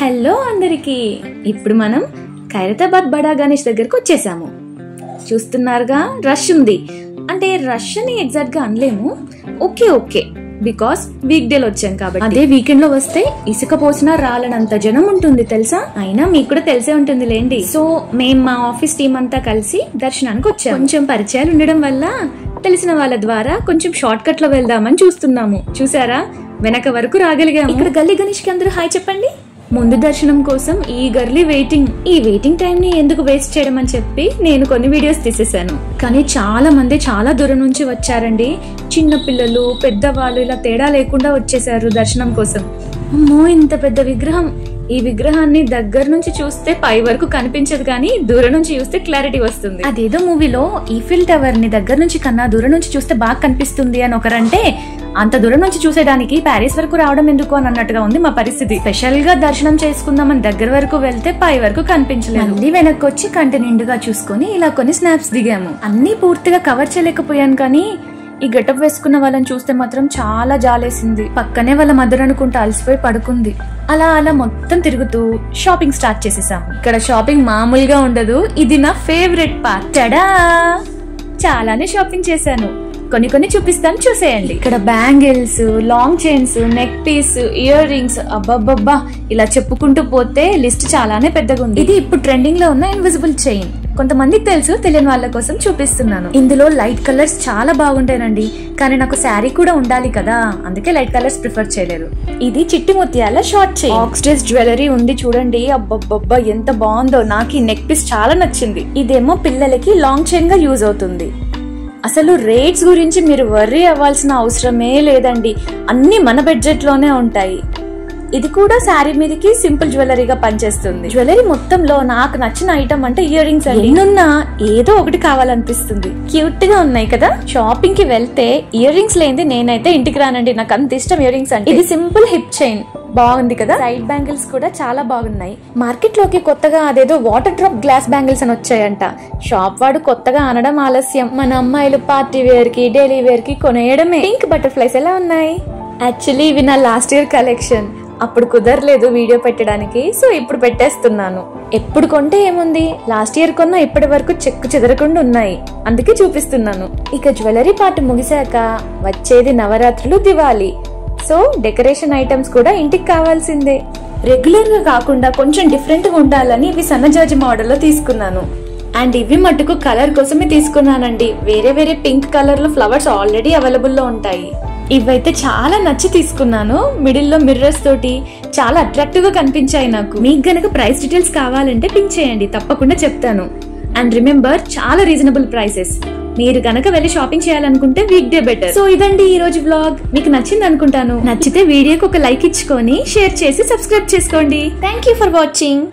Hello అందరికి ఇప్పుడు మనం ఖైరతాబాద్ బడా గణేష్ దగ్గరకు వచ్చేసాము. చూస్తున్నారుగా రష్ ఉంది. అంటే రష్ అని ఎగ్జాక్ట్ గా అనలేము. ఓకే బికాస్ వీక్ డేలో వచ్చాం కాబట్టి. అదే వీకెండ్ లో వస్తే ఇసుక పోసినా రాలనంత జనం ఉంటుంది తెలుసా. అయినా మీకు కూడా తెలిసే ఉంటుంది లేండి. సో మేము మా ఆఫీస్ టీం అంతా కలిసి దర్శనానికి వచ్చాము. కొంచెం పరిచయాలు ఉండడం వల్ల తెలిసిన వాళ్ళ ద్వారా కొంచెం షార్ట్ కట్ లో వెళ్దామని చూస్తున్నాము. చూసారా వెనక వరకు రాగలిగాము. ఇక్కడ గల్లీ గణేష్ కి అందరూ హాయ్ చెప్పండి. ముందు దర్శనం కోసం ఈ వెయిటింగ్ టైం ని ఎందుకు వేస్ట్ చేయడం అని చెప్పి నేను కొన్ని వీడియోస్ తీసేసాను. కానీ చాలా మంది చాలా దూరం నుంచి వచ్చారండి. చిన్న పిల్లలు పెద్దవాళ్ళు ఇలా తేడా లేకుండా వచ్చేసారు దర్శనం కోసం. అమ్మో ఇంత పెద్ద విగ్రహం. ఈ విగ్రహాన్ని దగ్గర నుంచి చూస్తే పై వరకు కనిపించదు కానీ దూరం నుంచి చూస్తే క్లారిటీ వస్తుంది. అదేదో మూవీలో ఈఫిల్ టవర్ ని దగ్గర నుంచి కన్నా దూరం నుంచి చూస్తే బాగా కనిపిస్తుంది అని ఒకరంటే, అంత దూరం నుంచి చూసేదానికి ప్యారిస్ వరకు రావడం ఎందుకు అని అన్నట్టుగా ఉంది మా పరిస్థితి. స్పెషల్ గా దర్శనం చేసుకుందామని దగ్గర వరకు వెళ్తే పై వరకు కనిపించలేదు. మళ్ళీ వెనక్కి వచ్చి కంటి నిండుగా చూసుకొని ఇలా కొన్ని స్నాప్స్ దిగాము. అన్ని పూర్తిగా కవర్ చేయలేకపోయాను కానీ ఈ గెటప్ వేసుకున్న వాళ్ళని చూస్తే మాత్రం చాలా జాలేసింది. పక్కనే వాళ్ళ మదర్ అనుకుంటా అలసిపోయి పడుకుంది. అలా మొత్తం తిరుగుతూ షాపింగ్ స్టార్ట్ చేసేసాం. ఇక్కడ షాపింగ్ మామూలుగా ఉండదు. ఇది నా ఫేవరెట్ పార్ట్. టడా చాలానే షాపింగ్ చేశాను. కొన్ని చూపిస్తాను చూసేయండి. ఇక్కడ bangles, long chains, neck piece, earrings, అబ్బబ్బబ్బా ఇలా చెప్పుకుంటూ పోతే లిస్ట్ చాలానే పెద్దగా ఉంది. ఇది ఇప్పుడు ట్రెండింగ్ లో ఉన్న ఇన్విజిబుల్ చైన్. కొంతమందికి తెలుసు, తెలియని వాళ్ళ కోసం చూపిస్తున్నాను. ఇందులో లైట్ కలర్స్ చాలా బాగుంటాయండి. కానీ నాకు శారీ కూడా ఉండాలి కదా, అందుకే లైట్ కలర్స్ ప్రిఫర్ చేయలేదు. ఇది చిట్టి ముత్యాల షార్ట్ చైన్. ఆక్సిడైజ్ జ్యువెలరీ ఉంది చూడండి. అబ్బబ్బబ్బా ఎంత బాగుందో. నాకు ఈ నెక్ పీస్ చాలా నచ్చింది. ఇదేమో పిల్లలకి లాంగ్ చైన్ గా యూజ్ అవుతుంది. అసలు రేట్స్ గురించి మీరు వర్రీ అవ్వాల్సిన అవసరమే లేదండి. అన్ని మన బడ్జెట్ లోనే ఉంటాయి. ఇది కూడా శారీ మీదకి సింపుల్ జ్యువెలరీగా పనిచేస్తుంది. జ్యువెలరీ మొత్తంలో నాకు నచ్చిన ఐటమ్ అంటే ఇయర్ రింగ్స్. ఎన్నున్నా ఏదో ఒకటి కావాలనిపిస్తుంది. క్యూట్ గా ఉన్నాయి కదా. షాపింగ్ కి వెళ్తే ఇయర్ రింగ్స్ లేనిది నేనైతే ఇంటికి రానండి. నాకు అంత ఇష్టం ఇయర్ రింగ్స్ అంటే. ఇది సింపుల్ హిప్ చైన్ బాగుంది కదా. సైడ్ బ్యాంగిల్స్ కూడా చాలా బాగున్నాయి. మార్కెట్ లోకి కొత్తగా అదేదో వాటర్ డ్రాప్ గ్లాస్ బ్యాంగిల్స్ అని వచ్చాయంట. షాప్ వాడు కొత్తగా అనడం ఆలస్యం. మన అమ్మాయిలు పార్టీ వేర్ కి డైలీ వేర్ కి కొనేయడమే. పింక్ బటర్ఫ్లైస్ ఎలా ఉన్నాయి. యాక్చువల్లీ ఇవి నా లాస్ట్ ఇయర్ కలెక్షన్. అప్పుడు కుదరలేదు వీడియో పెట్టడానికి, సో ఇప్పుడు పెట్టేస్తున్నాను. ఎప్పుడు కొంటే ఏముంది, లాస్ట్ ఇయర్ కొన్నా ఇప్పటి వరకు చెక్కు చెదరకుండా ఉన్నాయి, అందుకే చూపిస్తున్నాను. ఇక జ్యువెలరీ పార్ట్ ముగిశాక వచ్చేది నవరాత్రులు, దివాళీ. సో డెకరేషన్ ఐటమ్స్ కూడా ఇంటికి కావాల్సిందే. రెగ్యులర్ గా కాకుండా కొంచెం డిఫరెంట్ గా ఉండాలని ఇవి సన్నజాజి మోడల్ లో తీసుకున్నాను. అండ్ ఇవి మట్టుకు కలర్ కోసమే తీసుకున్నానండి. వేరే పింక్ కలర్ లో ఫ్లవర్స్ ఆల్రెడీ అవైలబుల్ లో ఉంటాయి. ఇవైతే చాలా నచ్చి తీసుకున్నాను. మిడిల్ లో మిర్రర్స్ తోటి చాలా అట్రాక్టివ్ గా కనిపించాయి నాకు. మీకు గనక ప్రైస్ డీటెయిల్స్ కావాలంటే పింక్ చేయండి, తప్పకుండా చెప్తాను. అండ్ రిమెంబర్, చాలా రీజనబుల్ ప్రైసెస్. మీరు గనక వెళ్ళి షాపింగ్ చేయాలనుకుంటే వీక్ డే బెటర్. సో ఇదండి ఈ రోజు వ్లాగ్. మీకు నచ్చింది అనుకుంటాను. నచ్చితే వీడియోకి ఒక లైక్ ఇచ్చుకొని షేర్ చేసి సబ్స్క్రైబ్ చేసుకోండి. Thank you for watching.